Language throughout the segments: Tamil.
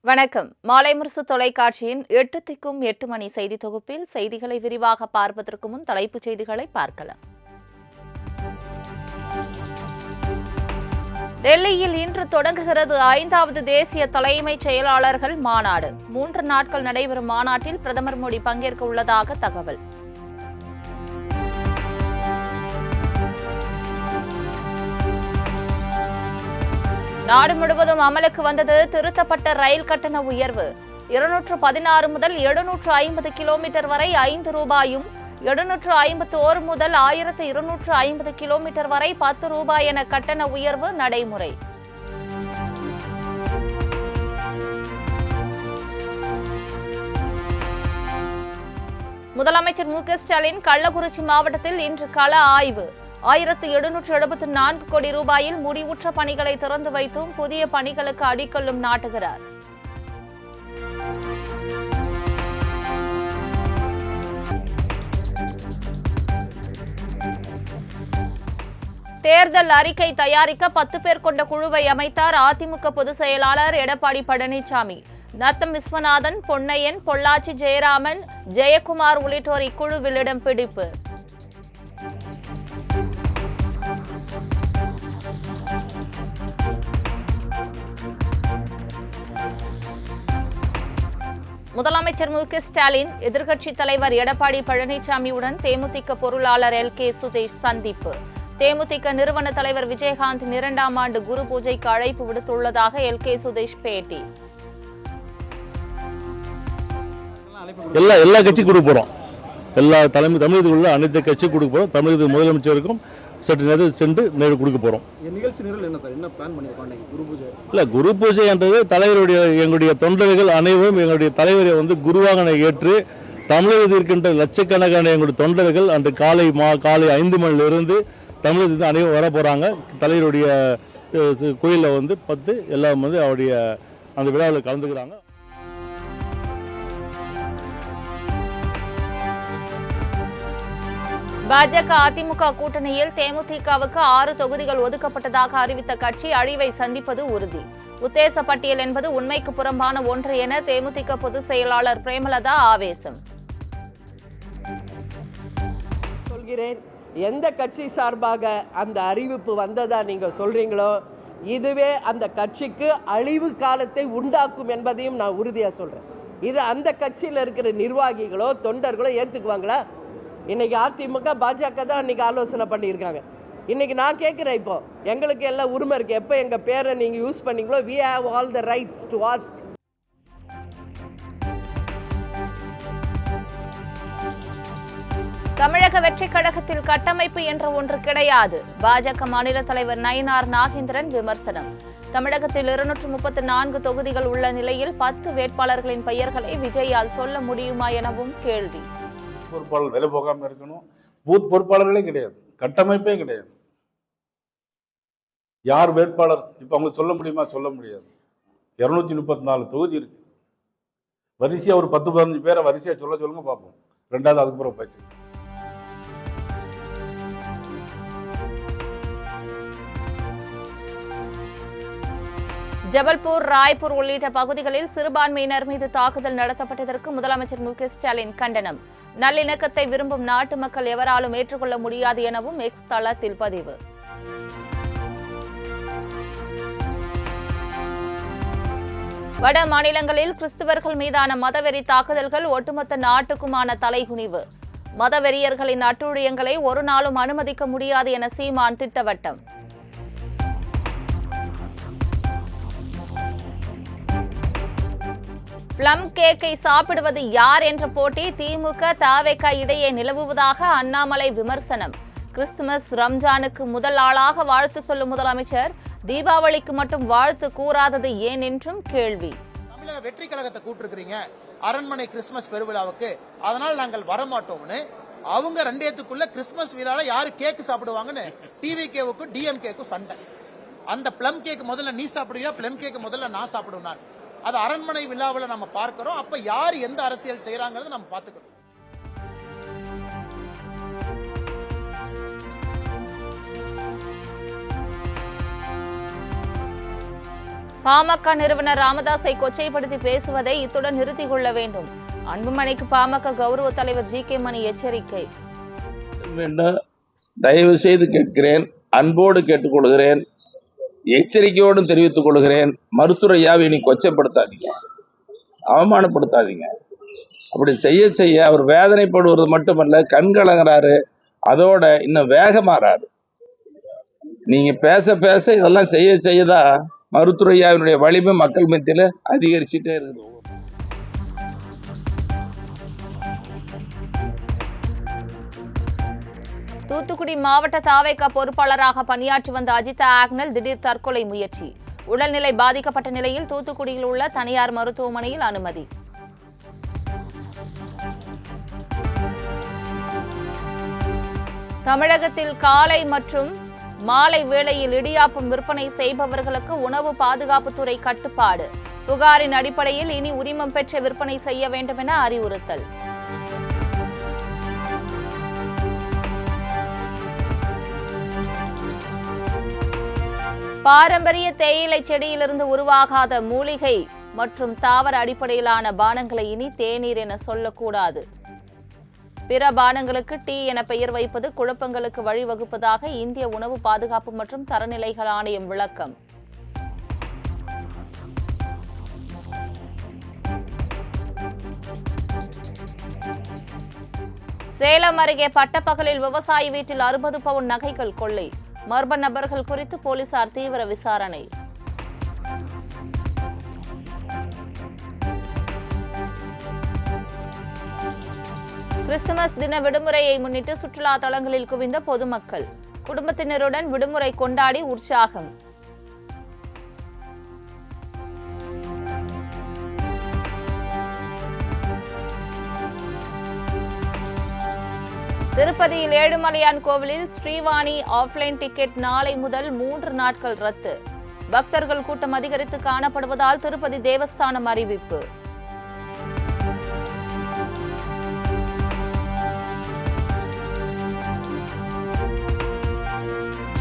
வணக்கம். மாலை முரசு தொலைக்காட்சியின் 8 திக்கும் 8 மணி செய்தி தொகுப்பில் செய்திகளை விரிவாக பார்ப்பதற்கு முன் தலைப்புச் செய்திகளை பார்க்கலாம். டெல்லியில் இன்று தொடங்குகிறது 5வது தேசிய தலைமைச் செயலாளர்கள் மாநாடு. 3 நாட்கள் நடைபெறும் மாநாட்டில் பிரதமர் மோடி பங்கேற்க உள்ளதாக தகவல். நாடு முழுவதும் அமலுக்கு வந்தது திருத்தப்பட்ட ரயில் கட்டண உயர்வு. 216 முதல் 750 கிலோமீட்டர் வரை 5 ரூபாயும், 751 முதல் 1250 கிலோமீட்டர் வரை 10 ரூபாய் என கட்டண உயர்வு நடைமுறை. முதலமைச்சர் மு க ஸ்டாலின் கள்ளக்குறிச்சி மாவட்டத்தில் இன்று கள ஆய்வு. 1774 கோடி ரூபாயில் முடிவுற்ற பணிகளை திறந்து வைத்தும் புதிய பணிகளுக்கு அடிக்கல்லும் நாட்டுகிறார். தேர்தல் அறிக்கை தயாரிக்க 10 பேர் கொண்ட குழுவை அமைத்தார் அதிமுக பொதுச் செயலாளர் எடப்பாடி பழனிசாமி. நத்தம் விஸ்வநாதன், பொன்னையன், பொள்ளாச்சி ஜெயராமன், ஜெயக்குமார் உள்ளிட்டோர் இக்குழுவில் இடம் பிடிப்பு. முதலமைச்சர் மு க ஸ்டாலின் எதிர்க்கட்சித் தலைவர் எடப்பாடி பழனிசாமியுடன் தேமுதிக பொருளாளர் எல்.கே. சுதேஷ் சந்திப்பு. தேமுதிக நிறுவன தலைவர் விஜயகாந்த் 2ஆம் ஆண்டு குரு பூஜைக்கு அழைப்பு விடுத்துள்ளதாக எல்.கே. சுதேஷ் பேட்டி. எல்லா கட்சி கொடுக்க போறோம். எல்லா தமிழகத்தில் உள்ள அனைத்து கட்சி கொடுக்க போறோம். தமிழக முதலமைச்சருக்கும் சற்று நேரம் சென்று நேரு கொடுக்க போறோம். நிகழ்ச்சி நிரல் என்ன சார், என்ன பிளான் பண்ணிருக்காங்க? குரு பூஜை இல்ல, குரு பூஜை என்றது தலைவருடைய எங்களுடைய தொண்டர்கள் அனைவரும் எங்களுடைய தலைவரை குருவாக ஏற்று தமிழகத்தில் இருக்கின்ற லட்சக்கணக்கான எங்களுடைய தொண்டர்கள் அன்று காலை 5 மணிலிருந்து தமிழகத்தில் அனைவரும் வர போறாங்க. தலைவருடைய கோயிலில் 10 எல்லாம் அவருடைய அந்த விழாவில் கலந்துக்கிறாங்க. பாஜக அதிமுக கூட்டணியில் தேமுதிகவுக்கு 6 தொகுதிகள் ஒதுக்கப்பட்டதாக அறிவித்த கட்சி அழிவை சந்திப்பது உறுதி. உத்தேச பட்டியல் என்பது உண்மைக்கு புறம்பான ஒன்று என தேமுதிக பொதுச் செயலாளர் பிரேமலதா ஆவேசம். சொல்கிறேன், எந்த கட்சி சார்பாக அந்த அறிவிப்பு வந்ததா நீங்க சொல்றீங்களோ, இதுவே அந்த கட்சிக்கு அழிவு காலத்தை உண்டாக்கும் என்பதையும் நான் உறுதியாக சொல்றேன். இது அந்த கட்சியில் இருக்கிற நிர்வாகிகளோ தொண்டர்களோ ஏற்றுக்குவாங்களா? இன்னைக்கு அதிமுக பாஜக தான் இன்னைக்கு ஆலோசனை பண்ணியிருக்காங்க. இன்னைக்கு நான் கேட்குறேன், இப்போ எங்களுக்கு எல்லாம் உரிமை இருக்கு. எப்போ எங்கள் பேரை நீங்கள் யூஸ் பண்ணீங்களோ, we have all the rights to ask. தமிழக வெற்றிக் கழகத்தில் கட்டமைப்பு என்ற ஒன்று கிடையாது. பாஜக மாநில தலைவர் நயினார் நாகேந்திரன் விமர்சனம். தமிழகத்தில் 234 தொகுதிகள் உள்ள நிலையில் 10 வேட்பாளர்களின் பெயர்களை விஜயால் சொல்ல முடியுமா எனவும் கேள்வி. பொறுப்பாளர் விலை போகாமல் இருக்கணும். பூத் பொறுப்பாளர்களே கிடையாது, கட்டமைப்பே கிடையாது. யார் வேட்பாளர் இப்ப அவங்களுக்கு சொல்ல முடியுமா? சொல்ல முடியாது. 234 தொகுதி இருக்கு. வரிசையா ஒரு 10-15 பேரை வரிசையா சொல்லுங்க பார்ப்போம். ரெண்டாவது அதுக்கு பிறகு பேச்சு. ஜபல்பூர், ராய்ப்பூர் உள்ளிட்ட பகுதிகளில் சிறுபான்மையினர் மீது தாக்குதல் நடத்தப்பட்டதற்கு முதலமைச்சர் மு க ஸ்டாலின் கண்டனம். நல்லிணக்கத்தை விரும்பும் நாட்டு மக்கள் எவராலும் ஏற்றுக்கொள்ள முடியாது எனவும் எக்ஸ் தளத்தில் பதிவு. வட மாநிலங்களில் கிறிஸ்தவர்கள் மீதான மதவெறி தாக்குதல்கள் ஒட்டுமொத்த நாட்டுக்குமான தலைகுனிவு. மதவெறியர்களின் அட்டூழியங்களை ஒரு நாளும் அனுமதிக்க முடியாது என சீமான் திட்டவட்டம். பிளம் கேக்கை சாப்பிடுவது யார் என்ற போட்டி திமுக தவேக இடையே நிலவுவதாக அண்ணாமலை விமர்சனம். கிறிஸ்துமஸ், ரம்ஜானுக்கு முதல் ஆளாக வாழ்த்து சொல்லும் முதலமைச்சர் தீபாவளிக்கு மட்டும் வாழ்த்து கூறாதது ஏன் என்றும் கேள்வி. தமிழக வெற்றி கழகத்தை கூட்டிருக்கிறீங்க அரண்மனை கிறிஸ்துமஸ் பெருவிழாவுக்கு, அதனால் நாங்கள் வரமாட்டோம்னு அவங்க ரெண்டேத்துக்குள்ள கிறிஸ்துமஸ் விழால யாரு கேக் சாப்பிடுவாங்கன்னு டிவிகேவுக்கும் டிஎம்கேக்கும் சண்டை. அந்த பிளம் கேக் முதல்ல நீ சாப்பிடுவியா, பிளம் கேக் முதல்ல நான் சாப்பிடுவேன். நான் அது அரண்மனை விழாவில் நம்ம பார்க்கிறோம். அப்ப யார் எந்த அரசியல் செய்யறாங்கிறது நம்ம பார்த்துக்கிறோம். பாமக நிறுவனர் ராமதாஸை கொச்சைப்படுத்தி பேசுவதை இத்துடன் நிறுத்திக் கொள்ள வேண்டும். அன்புமணிக்கு பாமக கௌரவ தலைவர் ஜி.கே. மணி எச்சரிக்கை. தயவு செய்து கேட்கிறேன், அன்போடு கேட்டுக்கொள்கிறேன், எச்சரிக்கையோடும் தெரிவித்துக் கொள்கிறேன். மருத்துவரையாவை இனி கொச்சைப்படுத்தாதீங்க, அவமானப்படுத்தாதீங்க. அப்படி செய்ய அவர் வேதனைப்படுவது மட்டுமல்ல, கண்கலங்கிறாரு, அதோட இன்னும் வேகமாறாரு. நீங்க பேச இதெல்லாம் செய்யதான் மருத்துவரையாவினுடைய வலிமை மக்கள் மத்தியில் அதிகரிச்சுட்டே இருக்குது. தூத்துக்குடி மாவட்ட தாவேகா பொறுப்பாளராக பணியாற்றி வந்த அஜிதா ஆக்னல் திடீர் தற்கொலை முயற்சி. உடல்நிலை பாதிக்கப்பட்ட நிலையில் தூத்துக்குடியில் உள்ள தனியார் மருத்துவமனையில் அனுமதி. தமிழகத்தில் காலை மற்றும் மாலை வேளையில் இடியாப்பம் விற்பனை செய்பவர்களுக்கு உணவு பாதுகாப்புத்துறை கட்டுப்பாடு. புகாரின் அடிப்படையில் இனி உரிமம் பெற்ற விற்பனை செய்ய வேண்டும் என அறிவுறுத்தல். பாரம்பரிய தேயிலை செடியிலிருந்து உருவாகாத மூலிகை மற்றும் தாவர அடிப்படையிலான பானங்களை இனி தேநீர் என சொல்லக்கூடாது. பிற பானங்களுக்கு டீ என பெயர் வைப்பது குழப்பங்களுக்கு வழிவகுப்பதாக இந்திய உணவு பாதுகாப்பு மற்றும் தரநிலைகள் ஆணையம் விளக்கம். சேலம் அருகே பட்டப்பகலில் விவசாயி வீட்டில் 60 பவுன் நகைகள் கொள்ளை. மர்ம நபர்கள் குறித்து போலீசார் தீவிர விசாரணை. கிறிஸ்துமஸ் தின விடுமுறையை முன்னிட்டு சுற்றுலா தலங்களில் குவிந்த பொதுமக்கள். குடும்பத்தினருடன் விடுமுறை கொண்டாடி உற்சாகம். திருப்பதியில் ஏழுமலையான் கோவிலில் ஸ்ரீவாணி ஆஃப்லைன் டிக்கெட் நாளை முதல் 3 நாட்கள் ரத்து. பக்தர்கள் கூட்டம் அதிகரித்து காணப்படுவதால் திருப்பதி தேவஸ்தானம் அறிவிப்பு.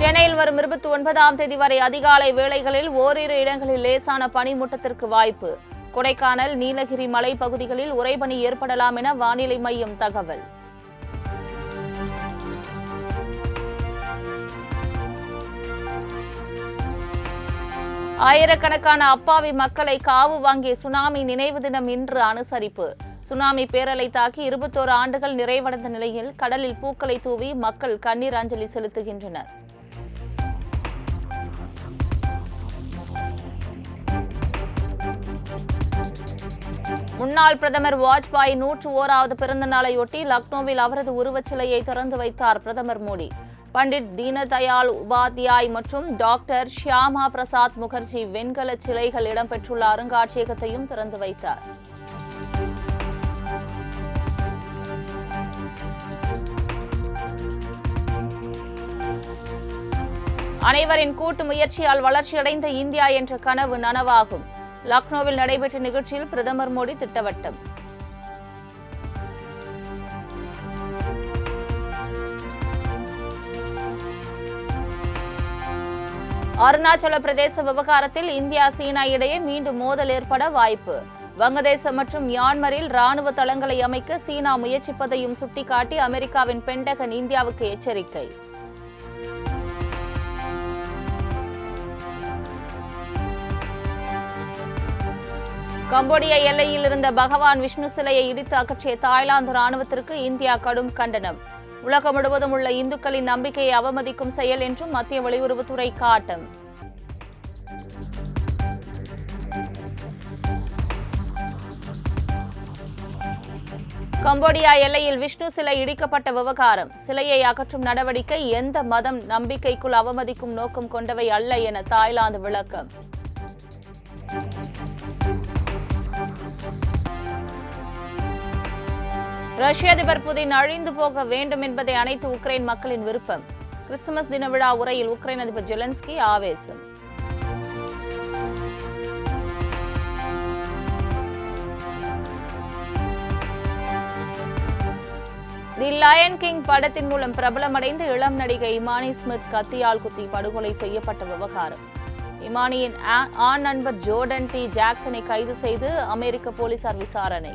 சென்னையில் வரும் 29ஆம் தேதி வரை அதிகாலை வேளைகளில் ஓரிரு இடங்களில் லேசான பனிமூட்டத்திற்கு வாய்ப்பு. கொடைக்கானல், நீலகிரி மலை பகுதிகளில் உறைபனி ஏற்படலாம் என வானிலை மையம் தகவல். ஆயிரக்கணக்கான அப்பாவி மக்களை காவு வாங்கிய சுனாமி நினைவு தினம் இன்று அனுசரிப்பு. சுனாமி பேரலை தாக்கி 21 ஆண்டுகள் நிறைவடைந்த நிலையில் கடலில் பூக்களை தூவி மக்கள் கண்ணீர் அஞ்சலி செலுத்துகின்றனர். முன்னாள் பிரதமர் வாஜ்பாய் 101வது பிறந்த நாளையொட்டி லக்னோவில் அவரது உருவச்சிலையை திறந்து வைத்தார் பிரதமர் மோடி. பண்டிட் தீனதயாள் உபாத்யாய் மற்றும் டாக்டர் ஷியாமா பிரசாத் முகர்ஜி வெண்கல சிலைகள் இடம்பெற்றுள்ள அருங்காட்சியகத்தையும் திறந்து வைத்தார். அனைவரின் கூட்டு முயற்சியால் வளர்ச்சியடைந்த இந்தியா என்ற கனவு நனவாகும். லக்னோவில் நடைபெற்ற நிகழ்ச்சியில் பிரதமர் மோடி திட்டவட்டம். அருணாச்சல பிரதேச விவகாரத்தில் இந்தியா சீனா இடையே மீண்டும் மோதல் ஏற்பட வாய்ப்பு. வங்கதேசம் மற்றும் மியான்மரில் ராணுவ தளங்களை அமைக்க சீனா முயற்சிப்பதையும் சுட்டிக்காட்டி அமெரிக்காவின் பென்டகன் இந்தியாவுக்கு எச்சரிக்கை. கம்போடியா எல்லையில் இருந்த பகவான் விஷ்ணு சிலையை இடித்து அகற்றிய தாய்லாந்து ராணுவத்திற்கு இந்தியா கடும் கண்டனம். உலகம் முழுவதும் உள்ள இந்துக்களின் நம்பிக்கையை அவமதிக்கும் செயல் என்றும் மத்திய வெளியுறவுத்துறை காட்டம். கம்போடியா எல்லையில் விஷ்ணு சிலை இடிக்கப்பட்ட விவகாரம். சிலையை அகற்றும் நடவடிக்கை எந்த மதம் நம்பிக்கைக்குள் அவமதிக்கும் நோக்கம் கொண்டவை அல்ல என தாய்லாந்து விளக்கம். ரஷ்ய அதிபர் புதின் அழிந்து போக வேண்டும் என்பதை அனைத்து உக்ரைன் மக்களின் விருப்பம். கிறிஸ்துமஸ் தின விழா உரையில் உக்ரைன் அதிபர் ஜெலன்ஸ்கி ஆவேசம். தி லயன் கிங் படத்தின் மூலம் பிரபலமடைந்த இளம் நடிகை இமானி ஸ்மித் கத்தியால் குத்தி படுகொலை செய்யப்பட்ட விவகாரம். இமானியின் ஆண் நண்பர் ஜோர்டன் டி ஜாக்சனை கைது செய்து அமெரிக்க போலீசார் விசாரணை.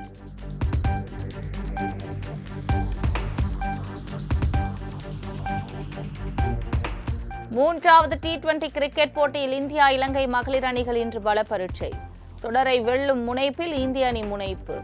மூன்றாவது T20 கிரிக்கெட் போட்டியில் இந்தியா இலங்கை மகளிர் அணிகள் இன்று பல பரீட்சை. தொடரை வெல்லும் முனைப்பில் இந்திய அணி முனைப்பு.